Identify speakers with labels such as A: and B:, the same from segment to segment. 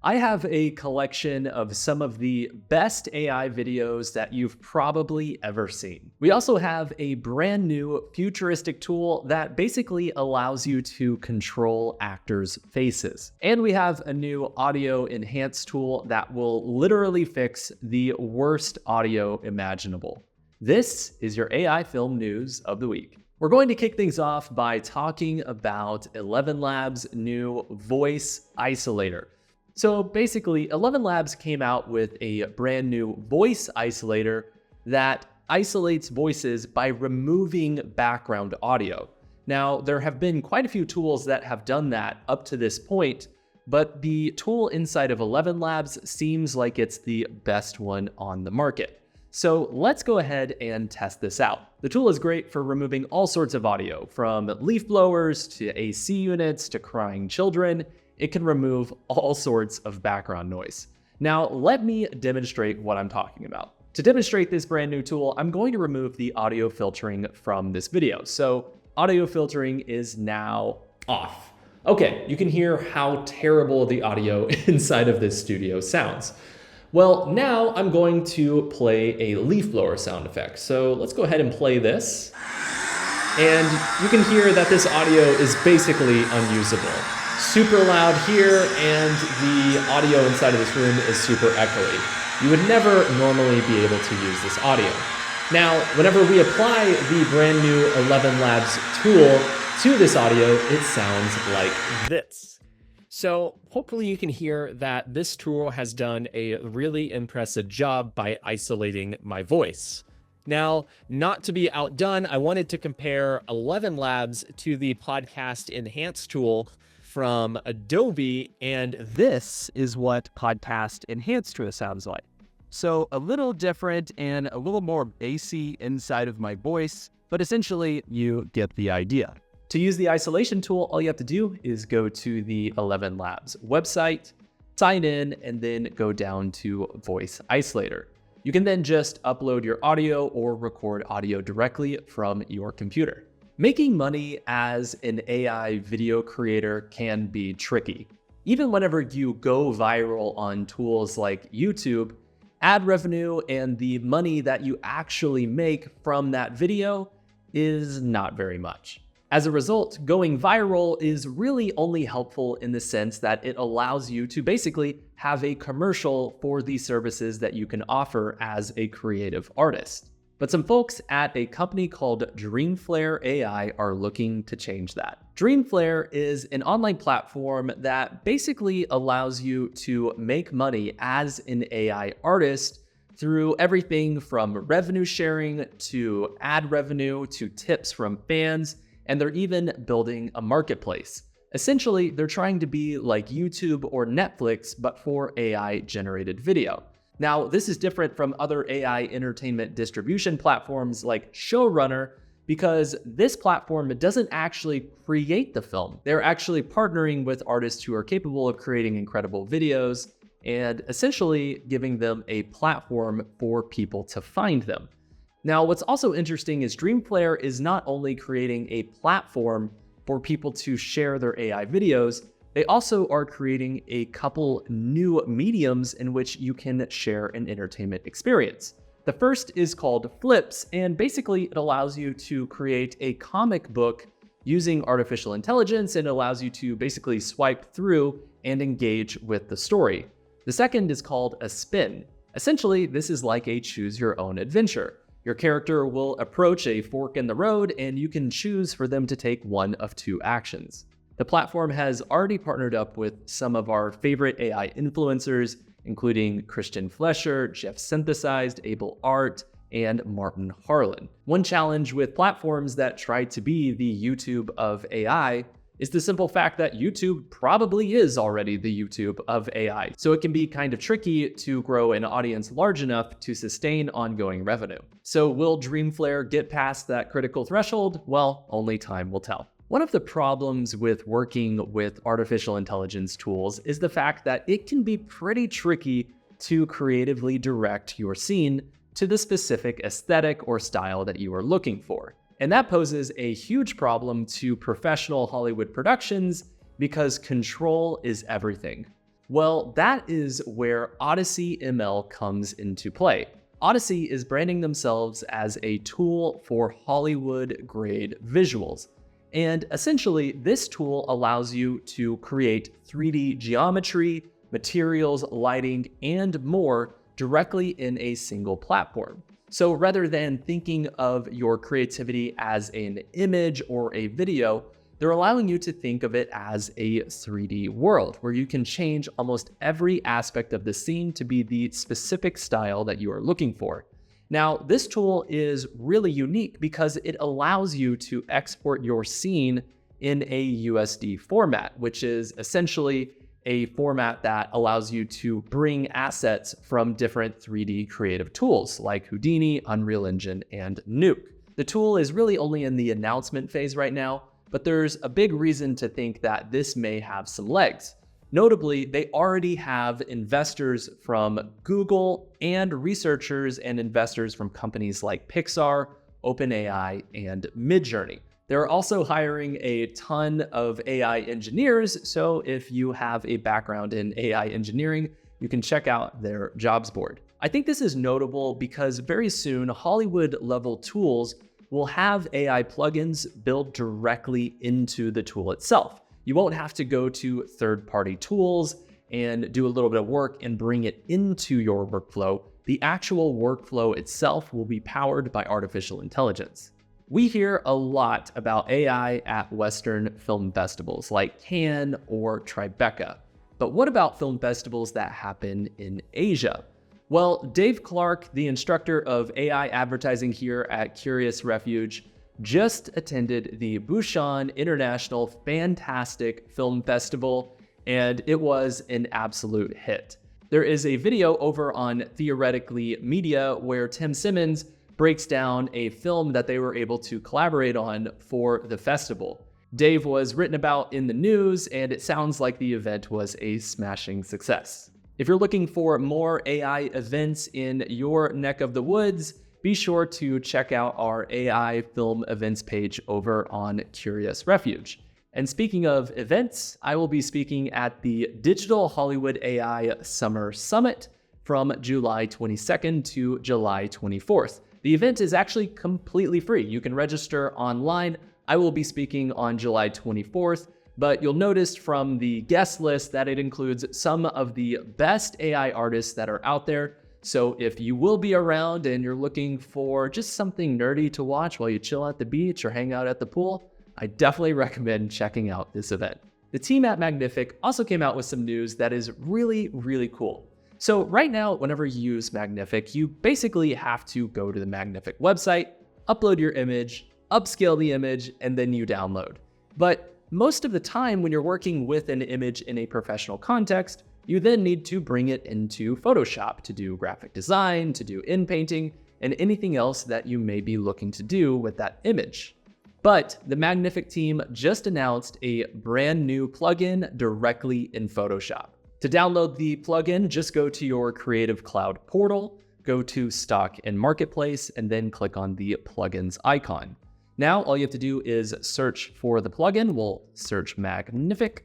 A: I have a collection of some of the best AI videos that you've probably ever seen. We also have a brand new futuristic tool that basically allows you to control actors' faces. And we have a new audio enhance tool that will literally fix the worst audio imaginable. This is your AI film news of the week. We're going to kick things off by talking about Elevenlabs' new voice isolator. So basically, Elevenlabs came out with a brand new voice isolator that isolates voices by removing background audio. Now, there have been quite a few tools that have done that up to this point, but the tool inside of Elevenlabs seems like it's the best one on the market. So let's go ahead and test this out. The tool is great for removing all sorts of audio, from leaf blowers to AC units to crying children. It can remove all sorts of background noise. Now, let me demonstrate what I'm talking about. To demonstrate this brand new tool, I'm going to remove the audio filtering from this video. So audio filtering is now off. Okay, you can hear how terrible the audio inside of this studio sounds. Well, now I'm going to play a leaf blower sound effect. So let's go ahead and play this. And you can hear that this audio is basically unusable. Super loud here, and the audio inside of this room is super echoey. You would never normally be able to use this audio. Now, whenever we apply the brand new Elevenlabs tool to this audio, it sounds like this.
B: So hopefully you can hear that this tool has done a really impressive job by isolating my voice. Now, not to be outdone, I wanted to compare Elevenlabs to the podcast enhance tool from Adobe, and this is what podcast enhance tool sounds like. So a little different and a little more bassy inside of my voice, but essentially you get the idea.
A: To use the isolation tool, all you have to do is go to the Elevenlabs website, sign in, and then go down to Voice Isolator. You can then just upload your audio or record audio directly from your computer. Making money as an AI video creator can be tricky. Even whenever you go viral on tools like YouTube, ad revenue and the money that you actually make from that video is not very much. As a result, going viral is really only helpful in the sense that it allows you to basically have a commercial for the services that you can offer as a creative artist. But some folks at a company called Dreamflare AI are looking to change that. Dreamflare is an online platform that basically allows you to make money as an AI artist through everything from revenue sharing to ad revenue to tips from fans, and they're even building a marketplace. Essentially, they're trying to be like YouTube or Netflix, but for AI-generated video. Now, this is different from other AI entertainment distribution platforms like Showrunner, because this platform doesn't actually create the film. They're actually partnering with artists who are capable of creating incredible videos and essentially giving them a platform for people to find them. Now, what's also interesting is Dreamflare is not only creating a platform for people to share their AI videos, they also are creating a couple new mediums in which you can share an entertainment experience. The first is called Flips, and basically it allows you to create a comic book using artificial intelligence and allows you to basically swipe through and engage with the story. The second is called a Spin. Essentially, this is like a choose your own adventure. Your character will approach a fork in the road and you can choose for them to take one of two actions. The platform has already partnered up with some of our favorite AI influencers, including Christian Flesher, Jeff Synthesized, Able Art, and Martin Harlan. One challenge with platforms that try to be the YouTube of AI is the simple fact that YouTube probably is already the YouTube of AI. So it can be kind of tricky to grow an audience large enough to sustain ongoing revenue. So will Dreamflare get past that critical threshold? Well, only time will tell. One of the problems with working with artificial intelligence tools is the fact that it can be pretty tricky to creatively direct your scene to the specific aesthetic or style that you are looking for. And that poses a huge problem to professional Hollywood productions because control is everything. Well, that is where OdysseyML comes into play. Odyssey is branding themselves as a tool for Hollywood-grade visuals. And essentially, this tool allows you to create 3D geometry, materials, lighting, and more directly in a single platform. So rather than thinking of your creativity as an image or a video, they're allowing you to think of it as a 3D world where you can change almost every aspect of the scene to be the specific style that you are looking for. Now, this tool is really unique because it allows you to export your scene in a USD format, which is essentially a format that allows you to bring assets from different 3D creative tools like Houdini, Unreal Engine, and Nuke. The tool is really only in the announcement phase right now, but there's a big reason to think that this may have some legs. Notably, they already have investors from Google and researchers and investors from companies like Pixar, OpenAI, and Midjourney. They're also hiring a ton of AI engineers, so if you have a background in AI engineering, you can check out their jobs board. I think this is notable because very soon, Hollywood-level tools will have AI plugins built directly into the tool itself. You won't have to go to third-party tools and do a little bit of work and bring it into your workflow. The actual workflow itself will be powered by artificial intelligence. We hear a lot about AI at Western film festivals like Cannes or Tribeca. But what about film festivals that happen in Asia? Well, Dave Clark, the instructor of AI advertising here at Curious Refuge, just attended the Bucheon International Fantastic Film Festival, and it was an absolute hit. There is a video over on Theoretically Media where Tim Simmons breaks down a film that they were able to collaborate on for the festival. Dave was written about in the news, and it sounds like the event was a smashing success. If you're looking for more AI events in your neck of the woods, be sure to check out our AI film events page over on Curious Refuge. And speaking of events, I will be speaking at the Digital Hollywood AI Summer Summit from July 22nd to July 24th. The event is actually completely free. You can register online. I will be speaking on July 24th, but you'll notice from the guest list that it includes some of the best AI artists that are out there. So if you will be around and you're looking for just something nerdy to watch while you chill at the beach or hang out at the pool, I definitely recommend checking out this event. The team at Magnific also came out with some news that is really, really cool. So right now, whenever you use Magnific, you basically have to go to the Magnific website, upload your image, upscale the image, and then you download. But most of the time when you're working with an image in a professional context, you then need to bring it into Photoshop to do graphic design, to do in-painting, and anything else that you may be looking to do with that image. But the Magnific team just announced a brand new plugin directly in Photoshop. To download the plugin, just go to your Creative Cloud portal, go to Stock and Marketplace, and then click on the plugins icon. Now, all you have to do is search for the plugin. We'll search Magnific,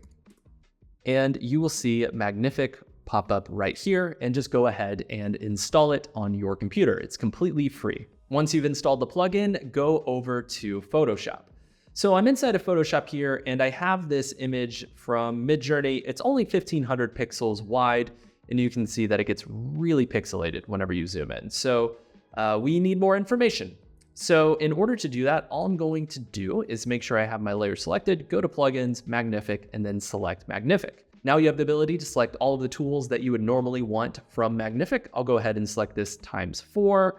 A: and you will see Magnific pop up right here, and just go ahead and install it on your computer. It's completely free. Once you've installed the plugin, go over to Photoshop. So I'm inside of Photoshop here, and I have this image from Midjourney. It's only 1500 pixels wide, and you can see that it gets really pixelated whenever you zoom in. So we need more information. So in order to do that, all I'm going to do is make sure I have my layer selected, go to Plugins, Magnific, and then select Magnific. Now you have the ability to select all of the tools that you would normally want from Magnific. I'll go ahead and select this ×4.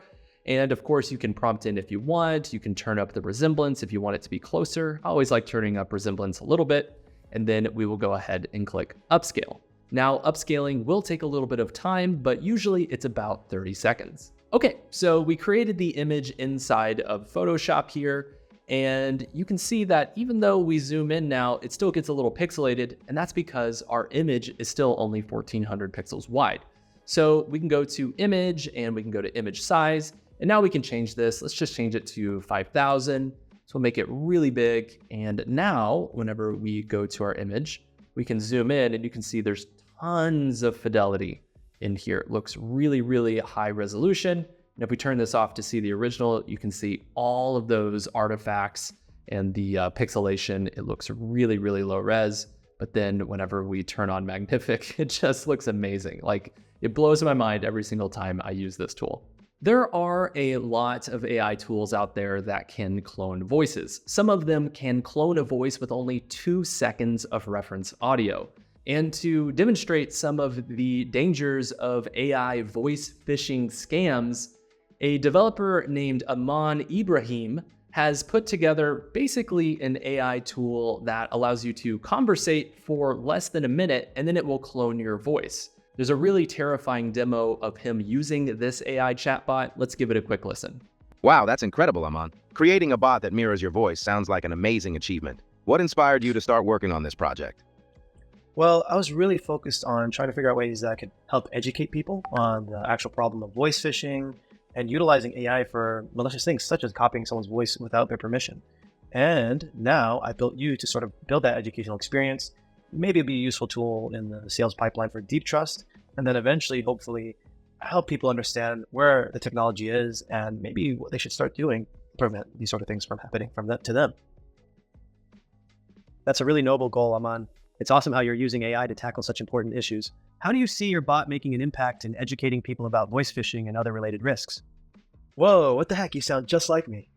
A: And of course, you can prompt in if you want. You can turn up the resemblance if you want it to be closer. I always like turning up resemblance a little bit. And then we will go ahead and click Upscale. Now, upscaling will take a little bit of time, but usually it's about 30 seconds. Okay, so we created the image inside of Photoshop here. And you can see that even though we zoom in now, it still gets a little pixelated. And that's because our image is still only 1400 pixels wide. So we can go to Image and we can go to Image Size. And now we can change this. Let's just change it to 5000. So we'll make it really big. And now whenever we go to our image, we can zoom in and you can see there's tons of fidelity in here. It looks really, really high resolution. And if we turn this off to see the original, you can see all of those artifacts and the pixelation. It looks really, really low res. But then whenever we turn on Magnific, it just looks amazing. Like, it blows my mind every single time I use this tool. There are a lot of AI tools out there that can clone voices. Some of them can clone a voice with only 2 seconds of reference audio. And to demonstrate some of the dangers of AI voice phishing scams, a developer named Aman Ibrahim has put together basically an AI tool that allows you to conversate for less than a minute, and then it will clone your voice. There's a really terrifying demo of him using this AI chatbot. Let's give it a quick listen.
C: Wow, that's incredible, Aman. Creating a bot that mirrors your voice sounds like an amazing achievement. What inspired you to start working on this project?
D: Well, I was really focused on trying to figure out ways that I could help educate people on the actual problem of voice phishing and utilizing AI for malicious things such as copying someone's voice without their permission. And now I built you to sort of build that educational experience. Maybe it'd be a useful tool in the sales pipeline for deep trust, and then eventually, hopefully, help people understand where the technology is and maybe what they should start doing to prevent these sort of things from happening to them. That's a really noble goal, Aman. It's awesome how you're using AI to tackle such important issues. How do you see your bot making an impact in educating people about voice phishing and other related risks? Whoa, what the heck? You sound just like me.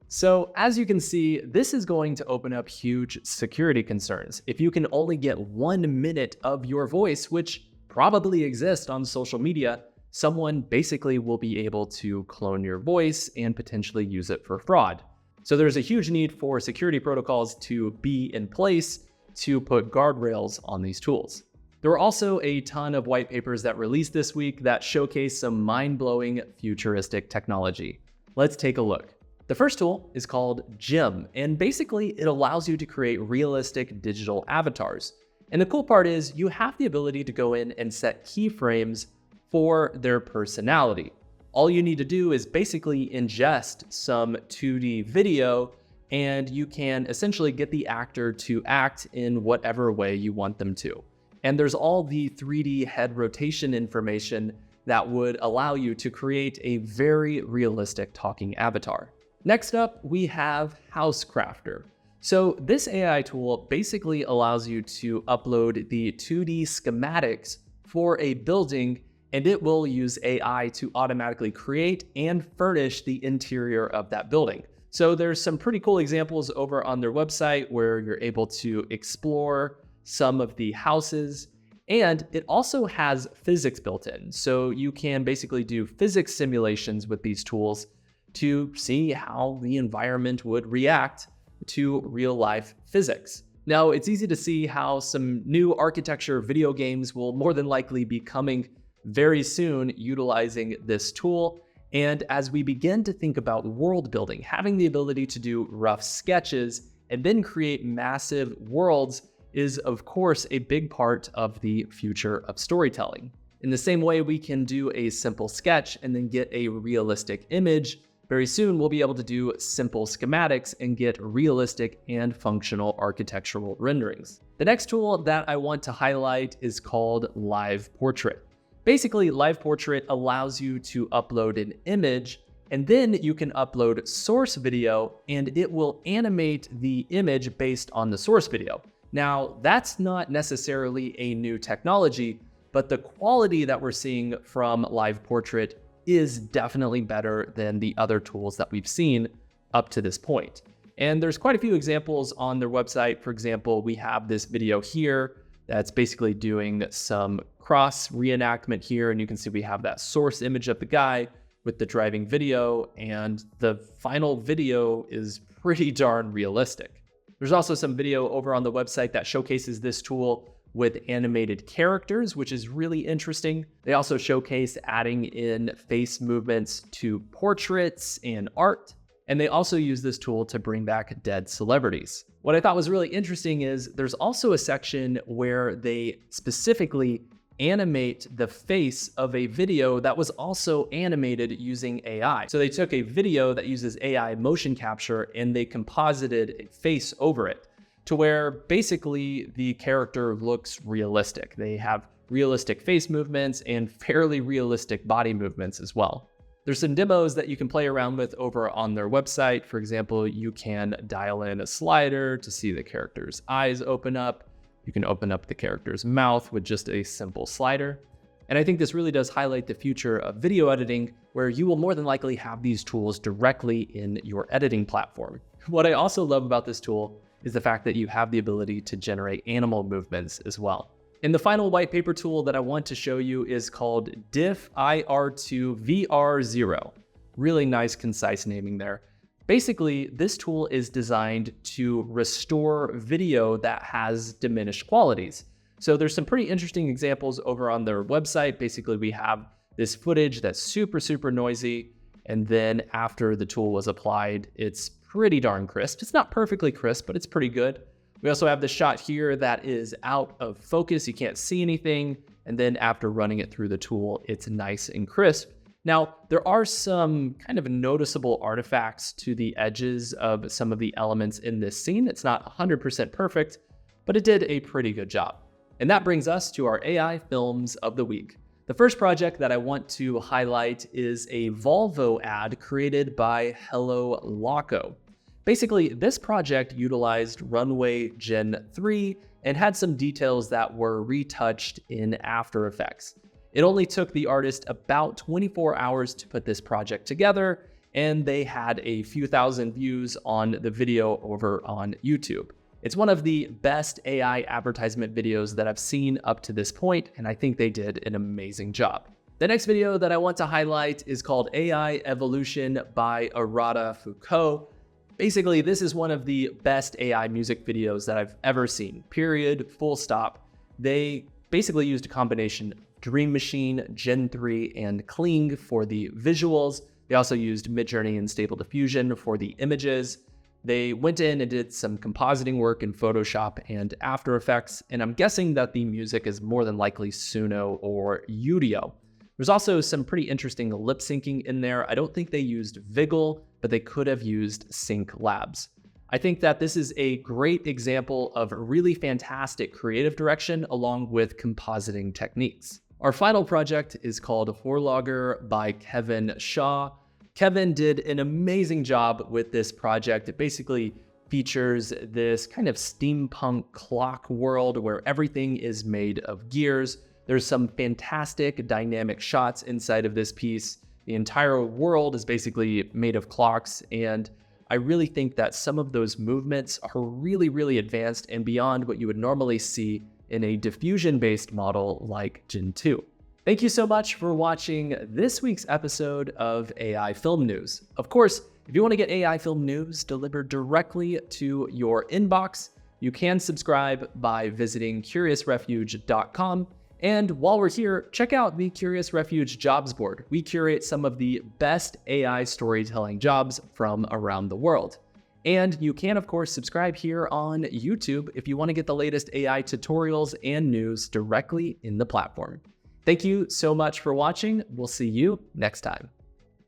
A: So as you can see, this is going to open up huge security concerns. If you can only get 1 minute of your voice, which probably exists on social media, someone basically will be able to clone your voice and potentially use it for fraud. So there's a huge need for security protocols to be in place to put guardrails on these tools. There were also a ton of white papers that released this week that showcase some mind-blowing futuristic technology. Let's take a look. The first tool is called Gem, and basically it allows you to create realistic digital avatars. And the cool part is you have the ability to go in and set keyframes for their personality. All you need to do is basically ingest some 2D video, and you can essentially get the actor to act in whatever way you want them to. And there's all the 3D head rotation information that would allow you to create a very realistic talking avatar. Next up, we have Housecrafter. So this AI tool basically allows you to upload the 2D schematics for a building, and it will use AI to automatically create and furnish the interior of that building. So there's some pretty cool examples over on their website where you're able to explore some of the houses, and it also has physics built in. So you can basically do physics simulations with these tools to see how the environment would react to real life physics. Now, it's easy to see how some new architecture video games will more than likely be coming very soon utilizing this tool. And as we begin to think about world building, having the ability to do rough sketches and then create massive worlds is, of course, a big part of the future of storytelling. In the same way we can do a simple sketch and then get a realistic image, very soon we'll be able to do simple schematics and get realistic and functional architectural renderings. The next tool that I want to highlight is called Live Portrait. Basically, Live Portrait allows you to upload an image, and then you can upload source video, and it will animate the image based on the source video. Now, that's not necessarily a new technology, but the quality that we're seeing from Live Portrait is definitely better than the other tools that we've seen up to this point. And there's quite a few examples on their website. For example, we have this video here that's basically doing some cross reenactment here, and you can see we have that source image of the guy with the driving video, and the final video is pretty darn realistic. There's also some video over on the website that showcases this tool with animated characters, which is really interesting. They also showcase adding in face movements to portraits and art. And they also use this tool to bring back dead celebrities. What I thought was really interesting is there's also a section where they specifically animate the face of a video that was also animated using AI. So they took a video that uses AI motion capture and they composited a face over it, to where basically the character looks realistic. They have realistic face movements, and fairly realistic body movements as well. There's some demos that you can play around with over on their website. For example, you can dial in a slider to see the character's eyes open up. You can open up the character's mouth with just a simple slider. And I think this really does highlight the future of video editing, where you will more than likely have these tools directly in your editing platform. What I also love about this tool is the fact that you have the ability to generate animal movements as well. And the final white paper tool that I want to show you is called Diff IR2 VR0. Really nice, concise naming there. Basically, this tool is designed to restore video that has diminished qualities. So there's some pretty interesting examples over on their website. Basically, we have this footage that's super noisy. And then after the tool was applied, it's pretty darn crisp. It's not perfectly crisp, but it's pretty good. We also have the shot here that is out of focus. You can't see anything. And then after running it through the tool, it's nice and crisp. Now, there are some kind of noticeable artifacts to the edges of some of the elements in this scene. It's not 100% perfect, but it did a pretty good job. And that brings us to our AI films of the week. The first project that I want to highlight is a Volvo ad created by Hello Loco. Basically, this project utilized Runway Gen 3 and had some details that were retouched in After Effects. It only took the artist about 24 hours to put this project together, and they had a few thousand views on the video over on YouTube. It's one of the best AI advertisement videos that I've seen up to this point, and I think they did an amazing job. The next video that I want to highlight is called AI Evolution by Arata Foucault. Basically, this is one of the best AI music videos that I've ever seen, period, full stop. They basically used a combination of Dream Machine, Gen 3, and Kling for the visuals. They also used Midjourney and Stable Diffusion for the images. They went in and did some compositing work in Photoshop and After Effects, and I'm guessing that the music is more than likely Suno or Udio. There's also some pretty interesting lip syncing in there. I don't think they used Viggle, but they could have used Sync-Labs. I think that this is a great example of really fantastic creative direction along with compositing techniques. Our final project is called Horloger by Kevin Shaw. Kevin did an amazing job with this project. It basically features this kind of steampunk clock world where everything is made of gears. There's some fantastic dynamic shots inside of this piece. The entire world is basically made of clocks, and I really think that some of those movements are really advanced and beyond what you would normally see in a diffusion-based model like Gen 2. Thank you so much for watching this week's episode of AI Film News. Of course, if you want to get AI film news delivered directly to your inbox, you can subscribe by visiting curiousrefuge.com. And while we're here, check out the Curious Refuge jobs board. We curate some of the best AI storytelling jobs from around the world. And you can, of course, subscribe here on YouTube if you want to get the latest AI tutorials and news directly in the platform. Thank you so much for watching. We'll see you next time.